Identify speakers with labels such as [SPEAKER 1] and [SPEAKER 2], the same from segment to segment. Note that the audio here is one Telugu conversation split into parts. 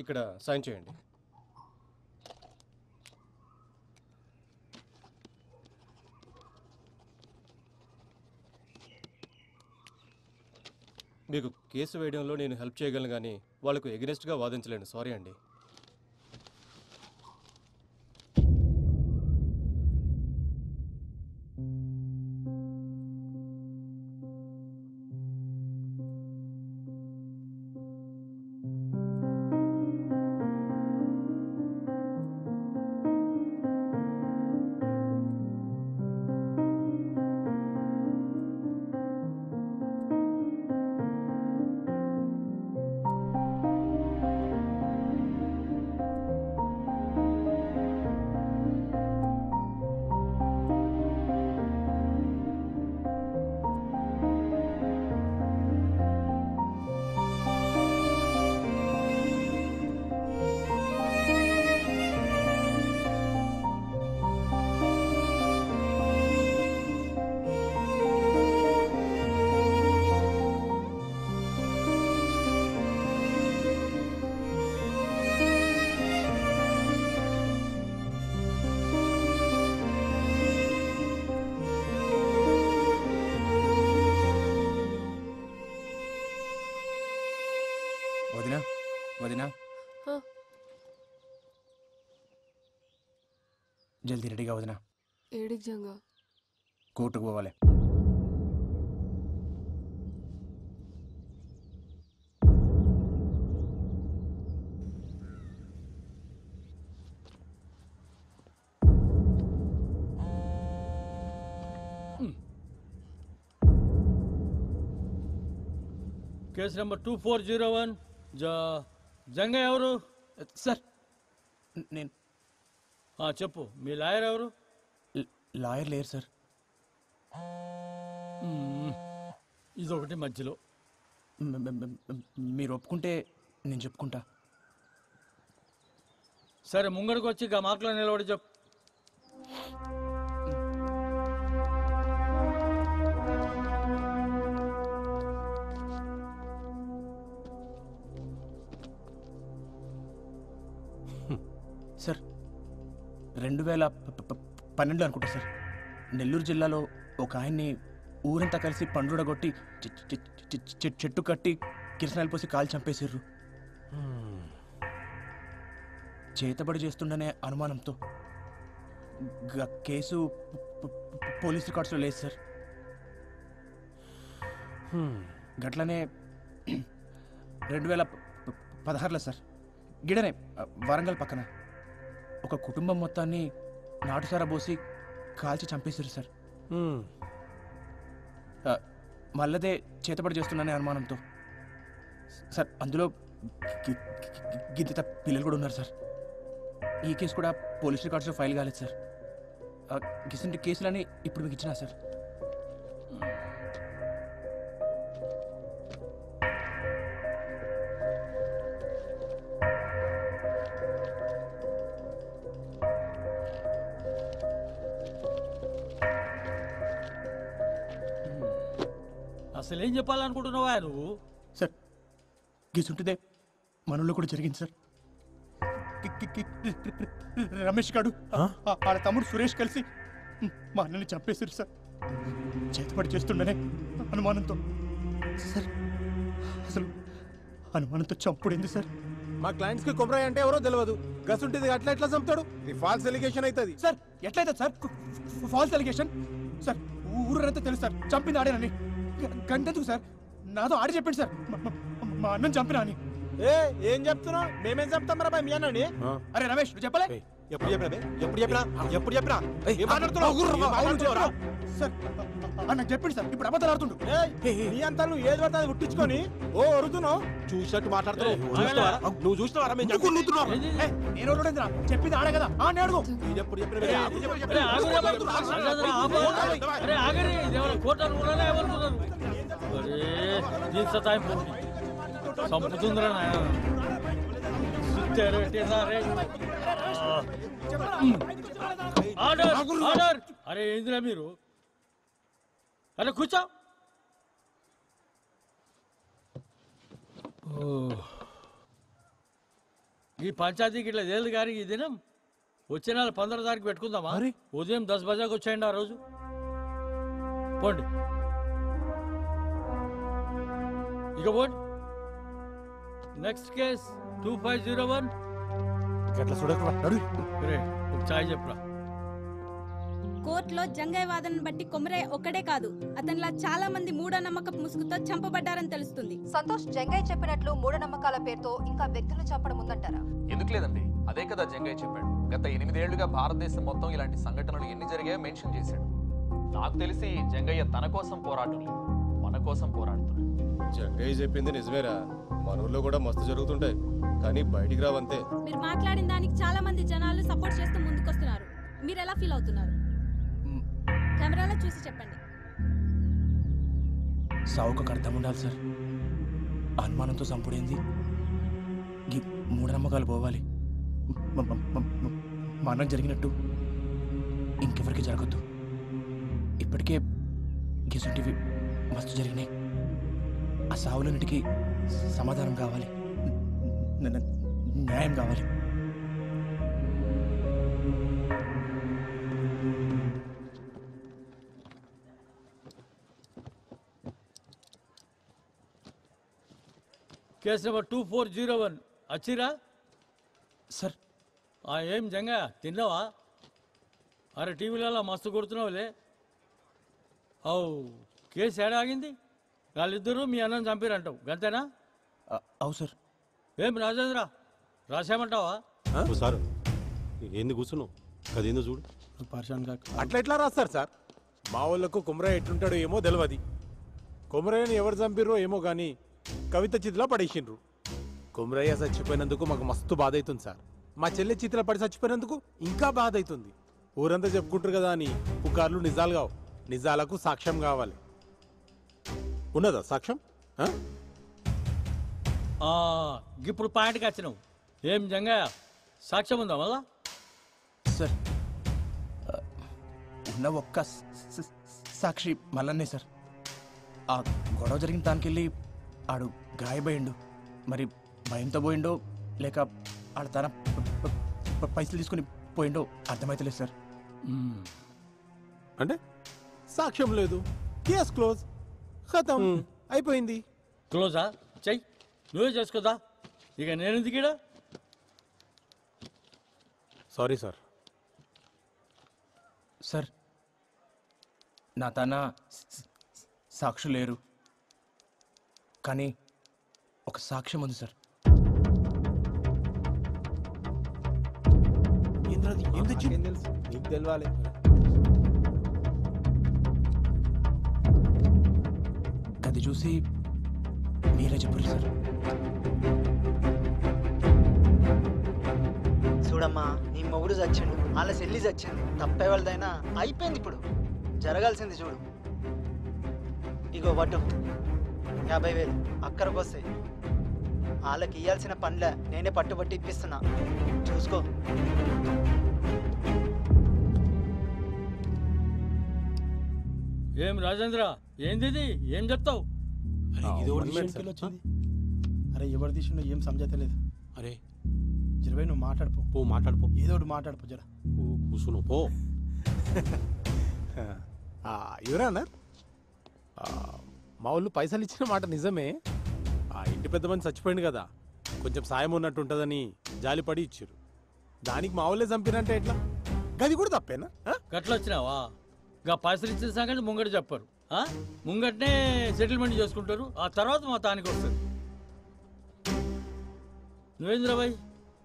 [SPEAKER 1] ఇక్కడ సైన్ చేయండి. మీకు కేసు వేయడంలో నేను హెల్ప్ చేయగలను, కానీ వాళ్ళకు ఎగనెస్ట్గా వాదించలేను. సారీ అండి.
[SPEAKER 2] వదినా వదినా జల్దీ రెడీగా వదినా.
[SPEAKER 3] ఏడికి జంగా
[SPEAKER 2] కోర్టుకు పోవాలి.
[SPEAKER 4] Case number 2401. జంగయ్య ఎవరు
[SPEAKER 2] సార్? నేను
[SPEAKER 4] చెప్పు. మీ లాయర్ ఎవరు?
[SPEAKER 2] లాయర్ లేరు సార్.
[SPEAKER 4] ఇదొకటి మధ్యలో.
[SPEAKER 2] మీరు ఒప్పుకుంటే నేను చెప్పుకుంటా.
[SPEAKER 4] సరే, ముంగడికి వచ్చి గా మార్కులో నిలబడి చెప్పు.
[SPEAKER 2] సార్ 2012 అనుకుంటా సార్, నెల్లూరు జిల్లాలో ఒక ఆయన్ని ఊరంతా కలిసి పండుగొట్టి చెట్టు కట్టి కిరసనాయలు పోసి కాలు చంపేసిర్రు. చేతబడి చేస్తుండనే అనుమానంతో కేసు పోలీస్ రికార్డ్స్లో లేదు సార్. గట్లనే 2016లో సార్, గిడనే వరంగల్ పక్కన ఒక కుటుంబం మొత్తాన్ని నాటుసారా పోసి కాల్చి చంపేశారు సార్. మళ్ళదే చేతబడి చేస్తున్నానే అనుమానంతో సార్. అందులో గిద్దిత పిల్లలు కూడా ఉన్నారు సార్. ఈ కేసు కూడా పోలీస్ రికార్డ్స్లో ఫైల్ కాలేదు సార్. గిసంటి కేసులని ఇప్పుడు మీకు ఇచ్చినా సార్.
[SPEAKER 4] అసలు ఏం చెప్పాలనుకుంటున్నావా నువ్వు?
[SPEAKER 2] సార్ గిసుంటిదే మనలో కూడా జరిగింది సార్. రమేష్ గారు వాళ్ళ తమ్ముడు సురేష్ కలిసి మా అన్నని చంపేశారు సార్. చేతపడి చేస్తుండనే అనుమానంతో సార్. అసలు అనుమానంతో చంపుడేంది సార్?
[SPEAKER 5] మా క్లయింట్స్ కి కొమరాయి అంటే ఎవరో తెలియదు. గసుంటిది అట్లా ఎట్లా చంపుతాడు? ఇది ఫాల్స్ ఎలిగేషన్ అవుతుంది
[SPEAKER 2] సార్. ఎట్లయితే సార్ ఫాల్స్ ఎలిగేషన్ సార్? ఊరంతా తెలుసు సార్ చంపింది ఆడేనని. గంటెందుకు సార్? నాతో ఆడి చెప్పండి సార్ మా అన్నం చంపినా అని.
[SPEAKER 5] ఏం చెప్తున్నావు? మేమేం చెప్తాం రా మీ అన్నని?
[SPEAKER 2] అరే రమేష్, నువ్వు చెప్పలే?
[SPEAKER 5] ఎప్పుడు చెప్పినా ఎప్పుడు చెప్పినా ఏం మాట్లాడుతున్నావు?
[SPEAKER 2] సార్ నాకు చెప్పింది సార్, ఇప్పుడు అబద్ధాలు ఆడుతుండు.
[SPEAKER 5] నీ అంతా నువ్వు ఏది పడితే అది పుట్టించుకొని ఓ అరుతున్నావు. చూసినట్టు మాట్లాడుతున్నావు. నువ్వు చూసినవారా? మేము జరుగుతున్నావు.
[SPEAKER 2] నేను ఎవరుడేంద్రా? చెప్పింది ఆడే కదా, ఆడనే అడుగు.
[SPEAKER 5] ఎప్పుడు
[SPEAKER 4] అరే ఆగరే, ఇదేమైనా కోట అనుకున్నారా ఏమనుకున్నారు? అరే దీని సతాయింపు చంపుతుందిరా నాయన. Order order. అరే ఏందిరా మీరు? అరే కూర్చో. ఈ పంచాయతీకి ఇట్లా తేలిదు కానీ ఈ దినం వచ్చే నెల 15 తారీఖు పెట్టుకుందామా? ఉదయం 10 బజాకు వచ్చేయండి ఆ రోజు. పోండి ఇక పోండి. Next case 2501.
[SPEAKER 5] ఎట్లా చూడకు
[SPEAKER 4] రే ఒక ఛాయ్ చెప్పురా.
[SPEAKER 3] కోర్టులో జంగయ్య వాదనను బట్టి కొమరయ్య ఒక్కడే కాదు, అతనిలా చాలా మంది మూఢనమ్మకపు ముసుగుతో చంపబడ్డారని తెలుస్తుంది.
[SPEAKER 6] సంతోష్ జంగయ్య చెప్పినట్లు మూఢనమ్మకాల పేరుతో ఇంకా వ్యక్తులు చంపడం ఉందంటారా?
[SPEAKER 7] ఎందుకు లేదండి, అదే కదా జంగయ్య చెప్పాడు. గత 8 ఏళ్లుగా భారతదేశం మొత్తం ఇలాంటి సంఘటనలు ఎన్ని జరిగాయో మెన్షన్ చేశాడు. నాకు తెలిసి జంగయ్య తన కోసం పోరాటం లేదు, మన కోసం పోరాడుతున్నాడు.
[SPEAKER 1] జంగయ్య చెప్పింది నిజమేరా, మన ఊళ్ళో కూడా మస్తు జరుగుతుంటాయి కానీ బయటికి రావంతే.
[SPEAKER 3] మీరు మాట్లాడిన దానికి చాలా మంది జనాలు సపోర్ట్ చేస్తూ ముందుకొస్తున్నారు. మీరు ఎలా ఫీల్ అవుతున్నారు? కెమెరాలో చూసి చెప్పండి.
[SPEAKER 2] సావుకు అర్థం ఉండాలి సార్. అనుమానంతో సంపుడైంది, ఈ మూఢనమ్మకాలు పోవాలి. మనం జరిగినట్టు ఇంకెవరికి జరగద్దు. ఇప్పటికే గిసుంటివి మస్తు జరిగినాయి. ఆ సావులన్నిటికీ సమాధానం కావాలి, న్యాయం కావాలి.
[SPEAKER 4] Case number 2401. వచ్చిరా
[SPEAKER 2] సార్
[SPEAKER 4] ఏం జంగయ్య తిన్నావా? అరే టీవీలలో మస్తు కొడుతున్నావులే. కేసు ఏడాగింది? వాళ్ళిద్దరూ మీ అన్నం చంపిరంటావు గంతేనా?
[SPEAKER 2] అవు సార్.
[SPEAKER 4] ఏం రాజేంద్ర రాసామంటావా?
[SPEAKER 8] సార్ ఏంది కూర్చున్నావు? అదేందో చూడు.
[SPEAKER 5] అట్లా ఎట్లా రాస్తారు సార్? మా వాళ్ళకు కుమరయ్య ఎట్లుంటాడో ఏమో తెలియదు. కుమరయ్యని ఎవరు చంపిర్రో ఏమో కానీ కవిత చిత్రలో పడేసిండ్రు. కుమరయ్య చచ్చిపోయినందుకు మాకు మస్తు బాధ అవుతుంది సార్. మా చెల్లె చిత్ర పడి చచ్చిపోయినందుకు ఇంకా బాధ అవుతుంది. ఊరంతా చెప్పుకుంటారు కదా అని పుకార్లు నిజాలు కావు. నిజాలకు సాక్ష్యం కావాలి. ఉన్నదా సాక్ష్యం?
[SPEAKER 4] ఇప్పుడు పాయింట్కి వచ్చినావు. ఏం జంగయ్య సాక్ష్యం ఉందా మళ్ళా?
[SPEAKER 2] సార్ ఉన్న ఒక్క సాక్షి మల్లన్నే సార్. ఆ గొడవ జరిగిన దానికెళ్ళి ఆడు గాయపోయిండు. మరి భయంతో పోయిండో లేక ఆడ తన పైసలు తీసుకుని పోయిండో అర్థమైతలేదు సార్.
[SPEAKER 5] అంటే సాక్ష్యం లేదు, కేస్ క్లోజ్, ఖతం, అయిపోయింది.
[SPEAKER 4] క్లోజా? చెయ్యి, నువ్వే చేసుకోదా. ఇక నేను ఎందుకు?
[SPEAKER 5] Sorry sir.
[SPEAKER 2] సార్ నా తన సాక్షులు లేరు కానీ ఒక సాక్ష్యం ఉంది సార్.
[SPEAKER 5] నీకు తెలవాలి.
[SPEAKER 2] అది చూసి మీరే చెప్పారు సార్.
[SPEAKER 9] చూడమ్మా, నీ మొగుడు చచ్చిండు, వాళ్ళ చెల్లి చచ్చింది. తప్పే వాళ్ళదైనా అయిపోయింది. ఇప్పుడు జరగాల్సింది చూడు. ఇగో వడ్డు 50,000 అక్కడికి వస్తాయి. వాళ్ళకి ఇవ్వాల్సిన పనులే నేనే పట్టుబట్టి ఇప్పిస్తున్నా, చూసుకో.
[SPEAKER 4] ఏం రాజేంద్ర, ఏంది? ఏం చెప్తావు?
[SPEAKER 10] అరే ఎవరు తీసిండో ఏం సమజతలేదు.
[SPEAKER 8] అరే
[SPEAKER 10] జరవై నువ్వు మాట్లాడుపో.
[SPEAKER 8] పో మాట్లాడుపో,
[SPEAKER 10] ఏదో ఒకటి మాట్లాడుపో జర.
[SPEAKER 8] కూర్చున్నావు పో.
[SPEAKER 5] ఎవరన్నా మా వాళ్ళు పైసలు ఇచ్చిన మాట నిజమే. ఆ ఇంటి పెద్ద మంది చచ్చిపోయింది కదా, కొంచెం సాయం ఉన్నట్టు ఉంటుందని జాలిపడి ఇచ్చారు. దానికి మా వాళ్ళే చంపినంటే ఎట్లా? గది కూడా తప్పేనా?
[SPEAKER 4] గట్ల వచ్చినావా? గా పైసలు ఇచ్చిన సంగతి ముంగట చెప్పారు. ముంగటనే సెటిల్మెంట్ చేసుకుంటారు, ఆ తర్వాత మా తానికి వస్తుంది. నువ్వేంద్రబాయ్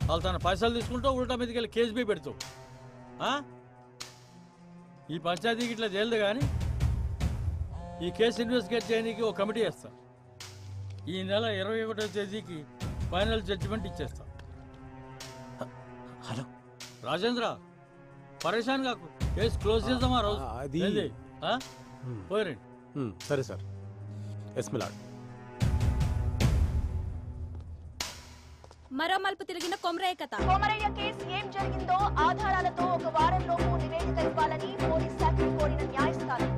[SPEAKER 4] వాళ్ళు తన పైసలు తీసుకుంటావు, ఉల్టా మీదకి వెళ్ళి కేసు బీ పెడతావు. ఈ పంచాయతీకి ఇట్లా తేలదు కానీ ఈ కేసు ఇన్వెస్టిగేట్ చేయడానికి ఒక కమిటీ వేస్తా. ఈ నెల 21వ తేదీకి ఫైనల్ జడ్జిమెంట్ ఇచ్చేస్తా.
[SPEAKER 2] హలో
[SPEAKER 4] రాజేంద్ర, పరేషాన్ కాకు, కేసు క్లోజ్ చేద్దామా రోజు.
[SPEAKER 5] అది
[SPEAKER 4] పోయిరండి.
[SPEAKER 5] సరే సార్. Yes my lord.
[SPEAKER 3] మరో మలుపు తిరిగిన కొమరయ్య కథ.
[SPEAKER 6] కొమరయ్య కేసు ఏం జరిగిందో ఆధారాలతో ఒక వారంలోపు నివేదిక ఇవ్వాలని పోలీస్ శాఖను కోరిన న్యాయస్థానం.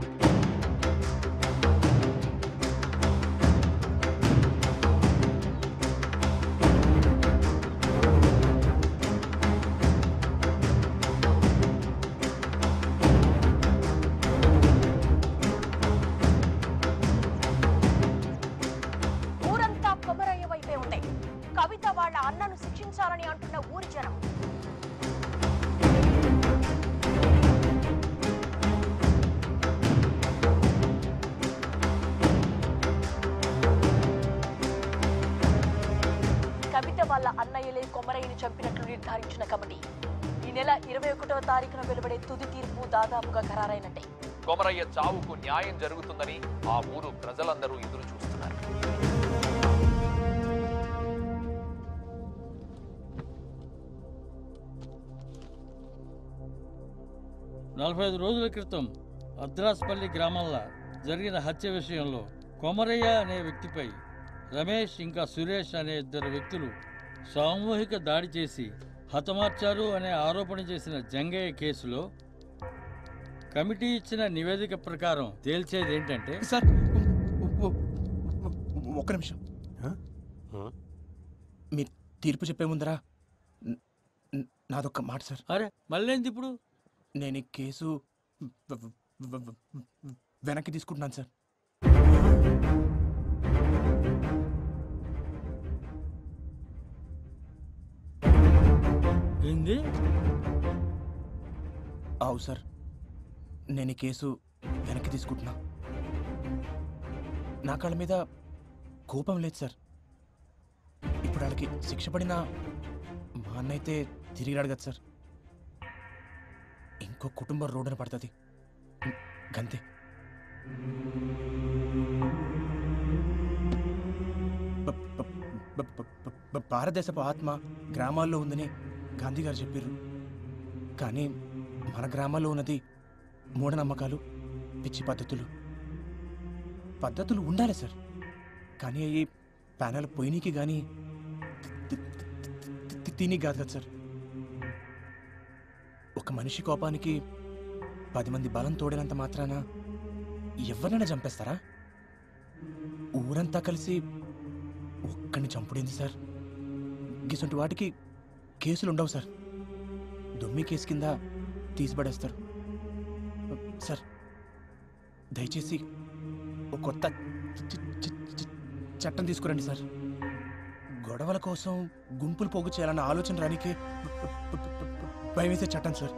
[SPEAKER 6] ఊరంతా కొమరయ్య వైపే ఉంది. కవిత వాళ్ళ అన్నను శిక్షించాలని అంటున్న ఊరి జనం. కవిత వాళ్ళ అన్నయ్యలే కొమరయ్యని చంపినట్లు నిర్ధారించిన కమిటీ ఈ నెల 21వ తారీఖున వెలువడే తుది తీర్పు దాదాపుగా ఖరారైనట్టే.
[SPEAKER 7] కొమరయ్య చావుకు న్యాయం జరుగుతుందని ఆ ఊరు ప్రజలందరూ ఎదురు చూస్తున్నారు.
[SPEAKER 4] నలభై 5 రోజుల క్రితం అద్రాస్పల్లి గ్రామంలో జరిగిన హత్య విషయంలో కొమరయ్య అనే వ్యక్తిపై రమేష్ ఇంకా సురేష్ అనే 2 వ్యక్తులు సామూహిక దాడి చేసి హతమార్చారు అనే ఆరోపణ చేసిన జంగయ్య కేసులో కమిటీ ఇచ్చిన నివేదిక ప్రకారం తేల్చేది ఏంటంటే,
[SPEAKER 2] సార్ ఒక్క నిమిషం. మీరు తీర్పు చెప్పే ముందరా నాదొక్క మాట సార్.
[SPEAKER 4] అరే మళ్ళేంది ఇప్పుడు?
[SPEAKER 2] నేను ఈ కేసు వెనక్కి తీసుకుంటున్నాను సార్.
[SPEAKER 4] ఏంది?
[SPEAKER 2] అవు సార్, నేను ఈ కేసు వెనక్కి తీసుకుంటున్నా. నా కాళ్ళ మీద కోపం లేదు సార్. ఇప్పుడు వాళ్ళకి శిక్ష పడినా మా అన్న అయితే తిరిగి అడగదు సార్. ఇంకో కుటుంబం రోడ్డున పడుతుంది గంతే. భారతదేశపు ఆత్మ గ్రామాల్లో ఉందని గాంధీ గారు చెప్పారు. కానీ మన గ్రామాల్లో ఉన్నది మూఢనమ్మకాలు, పిచ్చి పద్ధతులు ఉండాలి సార్. కానీ అవి ప్యానల్ పోయినీకి కానీ తిని కాదు కదా సార్. ఒక మనిషి కోపానికి 10 మంది బలం తోడినంత మాత్రాన ఎవరినైనా చంపేస్తారా? ఊరంతా కలిసి ఒక్కడిని చంపుడింది సార్. గిసంటి వాటికి కేసులు ఉండవు సార్. దొమ్మి కేసు కింద తీసిపడేస్తారు సార్. దయచేసి ఒక కొత్త చట్టం తీసుకురండి సార్. గొడవల కోసం గుంపులు పోగు చేయాలన్న ఆలోచన రానికే భయం వేసే చట్టం సార్.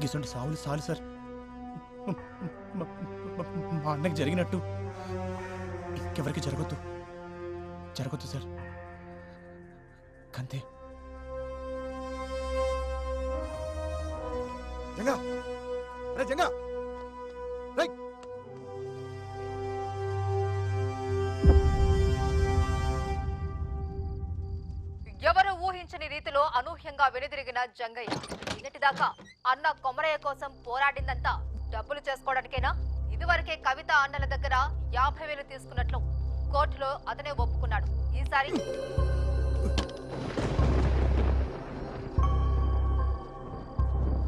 [SPEAKER 2] గిసంటి సావులు సాలు సార్. మా అన్నకి జరిగినట్టు ఇంకెవరికి జరగొద్దు సార్. అంతే.
[SPEAKER 6] ఎవరు ఊహించని రీతిలో అనూహ్యంగా వెనుదిరిగిన జంగయ్య. నిన్నటిదాకా అన్న కొమరయ్య కోసం పోరాడిందంతా డబ్బులు చేసుకోవడానికేనా? ఇదివరకే కవిత అన్నల దగ్గర 50,000 తీసుకున్నట్లు కోర్టులో అతనే ఒప్పుకున్నాడు. ఈసారి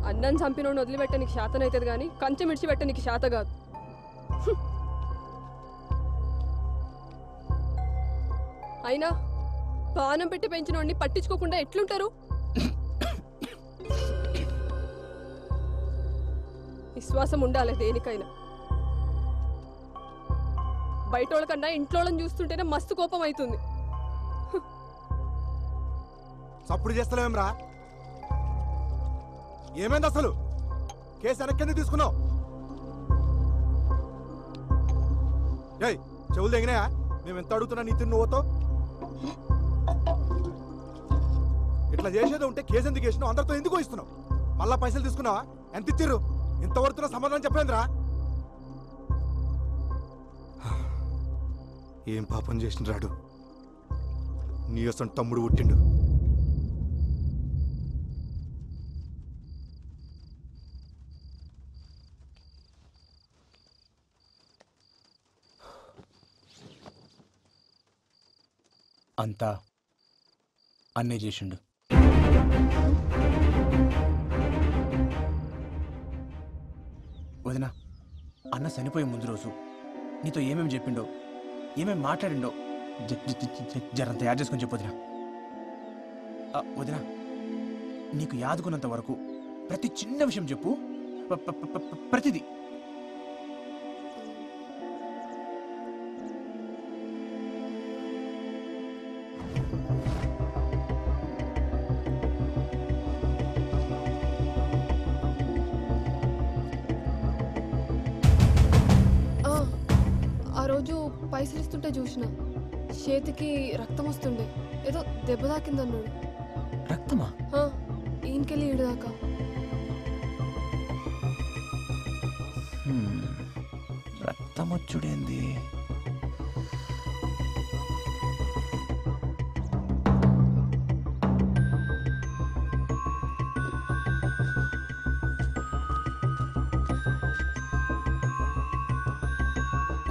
[SPEAKER 11] అన్నం చంపినోడు వదిలిపెట్టనికి శాతనైతుంది కానీ కంచె మిడిచిపెట్టనికి శాత కాదు. అయినా పానం పెట్టి పెంచినోడిని పట్టించుకోకుండా ఎట్లుంటారు? విశ్వాసం ఉండాలి దేనికైనా. బయటోళ్ళ కన్నా ఇంట్లోళ్ళని చూస్తుంటేనే మస్తు కోపం అవుతుంది.
[SPEAKER 12] సప్పుడు చేస్తలేంరా? ఏమైంది అసలు? కేసు వెనక్కి తీసుకున్నావు? ఏయ్ చెవులు తెగినాయా? మేము ఎంత అడుగుతున్నా నీ తిన్ను పోతావు? అట్లా చేసేది ఉంటే కేసు ఎందుకు వేసినావు? అందరితో ఎందుకు ఇస్తున్నావు? మళ్ళా పైసలు తీసుకున్నావా? ఎంత ఇచ్చిర్రు? ఇంతవరకు సమాధానం చెప్పలేదురా. ఏం పాపం చేసిన రాడు, నీ అసలు తమ్ముడు పుట్టిండు.
[SPEAKER 2] అంతా అన్నే చేసిండు. వదినా, అన్న చనిపోయే ముందు రోజు నీతో ఏమేమి చెప్పిండో, ఏమేమి మాట్లాడిండో జరంత యాడ్ చేసుకొని చెప్పు వదినా. వదినా, నీకు యాదుకున్నంత వరకు ప్రతి చిన్న విషయం చెప్పు, ప్రతిదీ.
[SPEAKER 11] ఆ రోజు పైసలు ఇస్తుంటే చూసిన చేతికి రక్తం వస్తుండే, ఏదో దెబ్బ తాకిందన్నాడు.
[SPEAKER 2] రక్తమా?
[SPEAKER 11] ఈయనకెళ్ళి ఈడు దాకా.
[SPEAKER 2] రక్తం వచ్చుడేంది?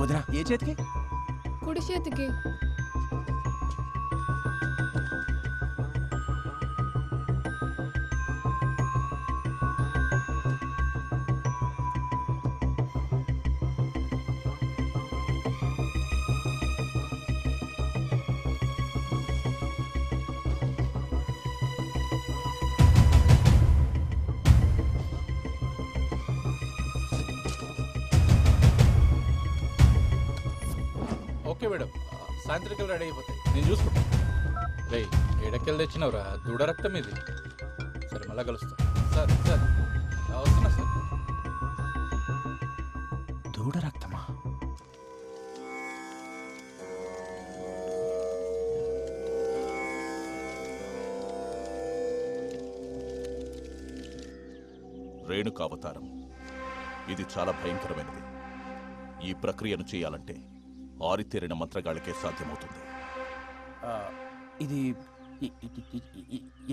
[SPEAKER 2] వదినా, ఏ చేతికి?
[SPEAKER 11] కుడి చేతికి.
[SPEAKER 13] ఓకే మేడం, సాయంత్రికలు రెడీ అయిపోతాయి, నేను చూసుకుంటాను. రే, ఏడకెళ్ళి తెచ్చినవరా? దూడ రక్తం ఇది. సరే, మళ్ళా కలుస్తాం. సార్ సార్ వస్తున్నా సార్.
[SPEAKER 2] దూడ రక్తమా?
[SPEAKER 14] రేణుకావతారం ఇది చాలా భయంకరమైనది. ఈ ప్రక్రియను చేయాలంటే ఆరితేరిన మంత్రగాళ్ళకే సాధ్యమవుతుంది.
[SPEAKER 2] ఇది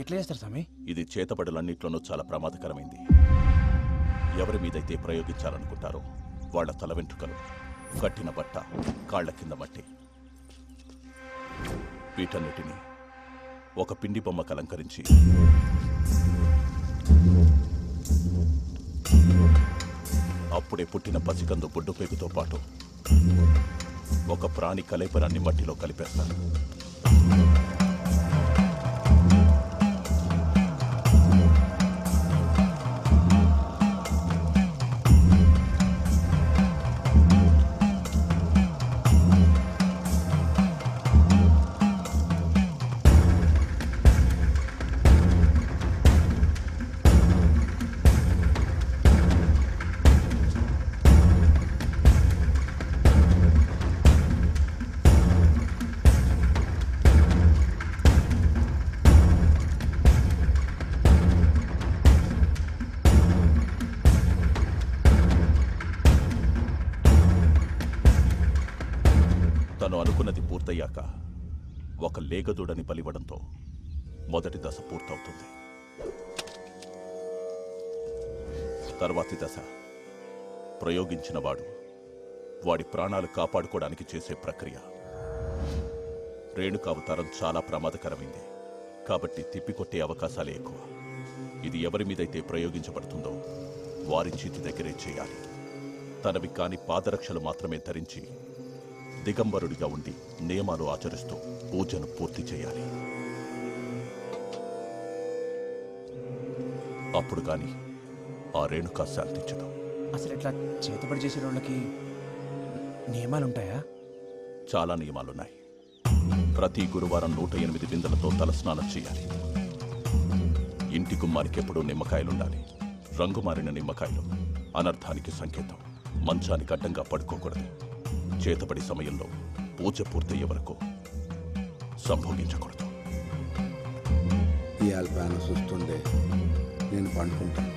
[SPEAKER 2] ఎట్లా చేస్తారు స్వామి?
[SPEAKER 14] ఇది చేతబడులన్నిట్లోనూ చాలా ప్రమాదకరమైంది. ఎవరి మీదైతే ప్రయోగించాలనుకుంటారో వాళ్ళ తల వెంట్రుకలు, కట్టిన బట్ట, కాళ్ల కింద మట్టి, వీటన్నిటినీ ఒక పిండి బొమ్మకు అలంకరించి అప్పుడే పుట్టిన పసికందు బొడ్డు పేగుతో పాటు ఒక ప్రాణి కలేపరాన్ని మట్టిలో కలిపేస్తారు. తను అనుకున్నది పూర్తయ్యాక ఒక లేగదూడని బలివ్వడంతో మొదటి దశ పూర్తవుతుంది. తర్వాతి దశ ప్రయోగించిన వాడి ప్రాణాలు కాపాడుకోవడానికి చేసే ప్రక్రియ. రేణుకావతారం చాలా ప్రమాదకరమైంది కాబట్టి తిప్పికొట్టే అవకాశాలే ఎక్కువ. ఇది ఎవరి మీదైతే ప్రయోగించబడుతుందో వారి చేతి దగ్గరే చేయాలి. తనవి కాని పాదరక్షలు మాత్రమే ధరించి దిగంబరుడిగా ఉండి నియమాలు ఆచరిస్తూ పూజను పూర్తి చేయాలి. అప్పుడు కానీ ఆ రేణుకా శాంతించదు.
[SPEAKER 2] అసలు ఇట్లా చేతబడి చేసే వాళ్ళకి నియమాలుంటాయా?
[SPEAKER 14] చాలా నియమాలున్నాయి. ప్రతి గురువారం 108 బిందెలతో తలస్నానం చేయాలి. ఇంటి గుమ్మానికి ఎప్పుడూ నిమ్మకాయలుండాలి. రంగు మారిన నిమ్మకాయలు అనర్థానికి సంకేతం. మంచానికి అడ్డంగా పడుకోకూడదు. చేతబడి సమయంలో పూజ పూర్తయ్యే వరకు సంభోగించకూడదు.
[SPEAKER 15] ఇవాళ పేన చూస్తుండే నేను పండుకుంటాను.